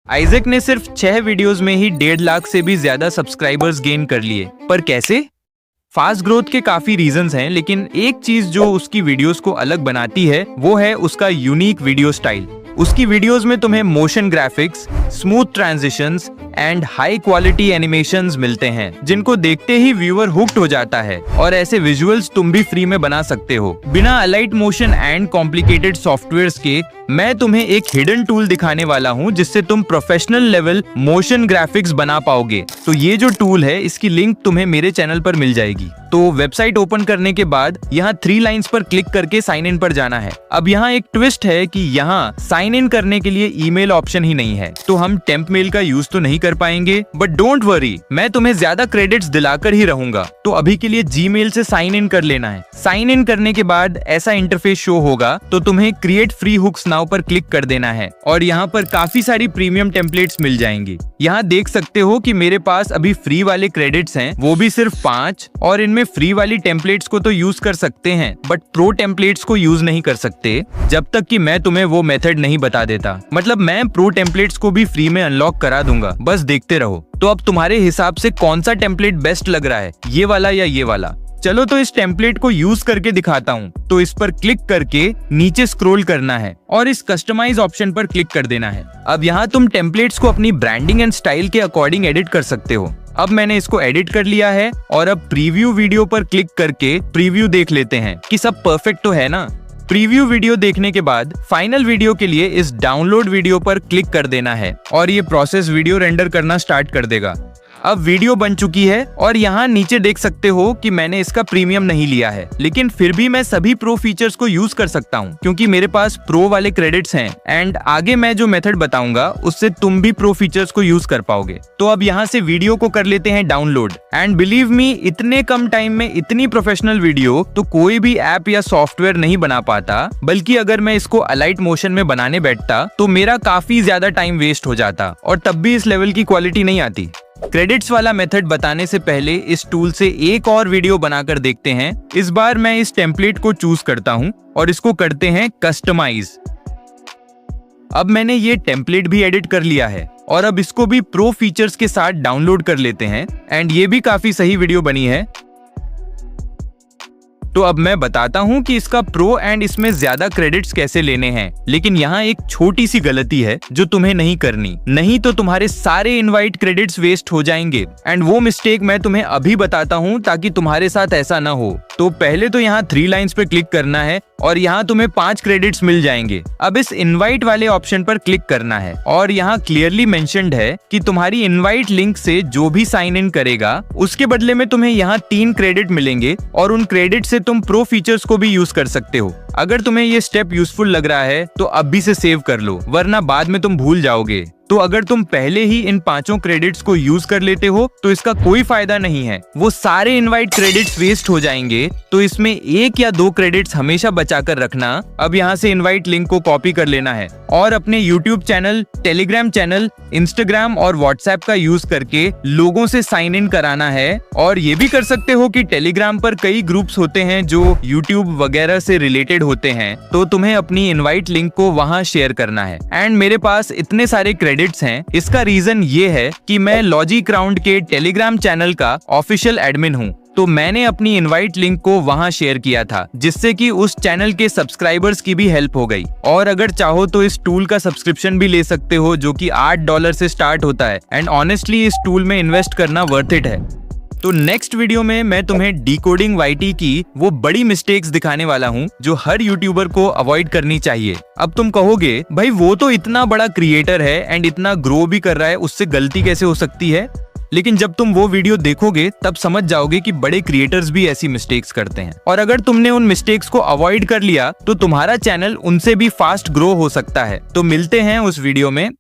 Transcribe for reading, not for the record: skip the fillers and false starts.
Isaac ने सिर्फ 6 videos में ही 1.5 लाख से भी ज्यादा सब्सक्राइबर्स गेन कर लिए। पर कैसे? फास्ट ग्रोथ के काफी रीजंस हैं, लेकिन एक चीज जो उसकी वीडियोस को अलग बनाती है वो है उसका यूनिक वीडियो स्टाइल। उसकी वीडियोस में तुम्हें motion graphics, smooth transitions and high quality animations मिलते हैं, जिनको देखते ही व्यूअर हुक्ड हो जाता है। और ऐसे विजुअल्स तुम भी फ्री में बना सकते हो बिना Alight Motion and complicated softwares के। मैं तुम्हें एक हिडन टूल दिखाने वाला हूं जिससे तुम प्रोफेशनल लेवल मोशन ग्राफिक्स बना पाओगे। तो ये जो टूल है इसकी लिंक तुम्हें मेरे चैनल पर मिल जाएगी। तो वेबसाइट ओपन करने के बाद यहाँ 3 लाइंस पर क्लिक करके साइन इन पर जाना है। अब यहाँ एक ट्विस्ट है कि यहाँ साइन इन करने के लिए ईमेल ऑप्शन ही नहीं है, तो हम टेम्प मेल का यूज तो नहीं कर पाएंगे। बट डोंट वरी, मैं तुम्हें ज्यादा क्रेडिट्स दिलाकर ही रहूंगा। तो अभी के लिए जीमेल से साइन इन कर लेना है। साइन इन करने के बाद ऐसा इंटरफेस शो होगा, तो तुम्हें क्रिएट फ्री हुक्स नाउ पर क्लिक कर देना है और यहाँ पर काफी सारी प्रीमियम टेम्पलेट्स मिल जाएंगी। यहाँ देख सकते हो कि मेरे पास अभी फ्री वाले क्रेडिट्स हैं, वो भी सिर्फ 5, और इनमें फ्री वाली टेम्पलेट्स को तो यूज कर सकते हैं बट प्रो टेम्पलेट्स को यूज नहीं कर सकते जब तक कि मैं तुम्हें वो मेथड नहीं बता देता। मतलब मैं प्रो टेम्पलेट्स को भी फ्री में अनलॉक करा दूंगा, बस देखते रहो। तो अब तुम्हारे हिसाब से कौन सा टेम्पलेट बेस्ट लग रहा है, ये वाला या ये वाला? चलो तो इस टेम्पलेट को यूज करके दिखाता हूँ। तो इस पर क्लिक करके नीचे स्क्रॉल करना है और इस कस्टमाइज ऑप्शन पर क्लिक कर देना है। अब यहाँ तुम टेम्पलेट्स को अपनी ब्रांडिंग एंड स्टाइल के अकॉर्डिंग एडिट कर सकते हो। अब मैंने इसको एडिट कर लिया है और अब प्रीव्यू वीडियो पर क्लिक करके प्रीव्यू देख लेते हैं कि सब परफेक्ट तो है ना। प्रीव्यू वीडियो देखने के बाद फाइनल वीडियो के लिए इस डाउनलोड वीडियो पर क्लिक कर देना है और ये प्रोसेस वीडियो रेंडर करना स्टार्ट कर देगा। अब वीडियो बन चुकी है और यहाँ नीचे देख सकते हो कि मैंने इसका प्रीमियम नहीं लिया है, लेकिन फिर भी मैं सभी प्रो फीचर्स को यूज कर सकता हूँ क्योंकि मेरे पास प्रो वाले क्रेडिट्स हैं। एंड आगे मैं जो मेथड बताऊंगा उससे तुम भी प्रो फीचर्स को यूज कर पाओगे। तो अब यहाँ से वीडियो को कर लेते हैं डाउनलोड। एंड बिलीव मी, इतने कम टाइम में इतनी प्रोफेशनल वीडियो तो कोई भी ऐप या सॉफ्टवेयर नहीं बना पाता, बल्कि अगर मैं इसको अलाइट मोशन में बनाने बैठता तो मेरा काफी ज्यादा टाइम वेस्ट हो जाता और तब भी इस लेवल की क्वालिटी नहीं आती। क्रेडिट्स वाला मेथड बताने से पहले इस टूल से एक और वीडियो बनाकर देखते हैं। इस बार मैं इस टेम्पलेट को चूज करता हूं और इसको करते हैं कस्टमाइज। अब मैंने ये टेम्पलेट भी एडिट कर लिया है और अब इसको भी प्रो फीचर्स के साथ डाउनलोड कर लेते हैं। एंड ये भी काफी सही वीडियो बनी है। तो अब मैं बताता हूं कि इसका प्रो एंड इसमें ज्यादा क्रेडिट्स कैसे लेने हैं। लेकिन यहाँ एक छोटी सी गलती है जो तुम्हें नहीं करनी, नहीं तो तुम्हारे सारे इनवाइट क्रेडिट्स वेस्ट हो जाएंगे। एंड वो मिस्टेक मैं तुम्हें अभी बताता हूँ ताकि तुम्हारे साथ ऐसा ना हो। तो पहले तो यहाँ 3 लाइंस पे क्लिक करना है और यहाँ तुम्हें 5 क्रेडिट्स मिल जाएंगे। अब इस इनवाइट वाले ऑप्शन पर क्लिक करना है और यहाँ क्लियरली मेंशन्ड है कि तुम्हारी इनवाइट लिंक से जो भी साइन इन करेगा उसके बदले में तुम्हें यहाँ 3 क्रेडिट मिलेंगे और उन क्रेडिट से तुम प्रो फीचर्स को भी यूज कर सकते हो। अगर तुम्हें ये स्टेप यूजफुल लग रहा है तो अभी से सेव कर लो, वरना बाद में तुम भूल जाओगे। तो अगर तुम पहले ही इन 5 क्रेडिट्स को यूज कर लेते हो तो इसका कोई फायदा नहीं है, वो सारे इनवाइट क्रेडिट्स वेस्ट हो जाएंगे। तो इसमें 1 या 2 क्रेडिट्स हमेशा बचा कर रखना। अब यहाँ से इनवाइट लिंक को कॉपी कर लेना है और अपने YouTube channel, Telegram channel, Instagram और व्हाट्सएप का यूज करके लोगों से साइन इन कराना है। और ये भी कर सकते हो कि टेलीग्राम पर कई ग्रुप्स होते हैं जो यूट्यूब वगैरह से रिलेटेड होते हैं, तो तुम्हें अपनी इनवाइट लिंक को वहां शेयर करना है। एंड मेरे पास इतने सारे क्रेडिट्स हैं, इसका रीजन ये है कि मैं लॉजिक्राउंड के टेलीग्राम चैनल का ऑफिशियल एडमिन हूँ। तो मैंने अपनी इनवाइट लिंक को वहां शेयर किया था, जिससे कि उस चैनल के सब्सक्राइबर्स की भी हेल्प हो गई। और अगर चाहो तो इस टूल का सब्सक्रिप्शन भी ले सकते हो जो कि $8 से स्टार्ट होता है। एंड ऑनेस्टली इस टूल में इन्वेस्ट करना वर्थ इट है। तो नेक्स्ट वीडियो में मैं तुम्हें डिकोडिंग वाईटी की वो बड़ी मिस्टेक्स दिखाने वाला हूँ जो हर यूट्यूबर को अवॉइड करनी चाहिए। अब तुम कहोगे भाई वो तो इतना बड़ा क्रिएटर है एंड इतना ग्रो भी कर रहा है, उससे गलती कैसे हो सकती है? लेकिन जब तुम वो वीडियो देखोगे तब समझ जाओगे कि बड़े क्रिएटर्स भी ऐसी मिस्टेक्स करते हैं। और अगर तुमने उन मिस्टेक्स को अवॉइड कर लिया तो तुम्हारा चैनल उनसे भी फास्ट ग्रो हो सकता है। तो मिलते हैं उस वीडियो में।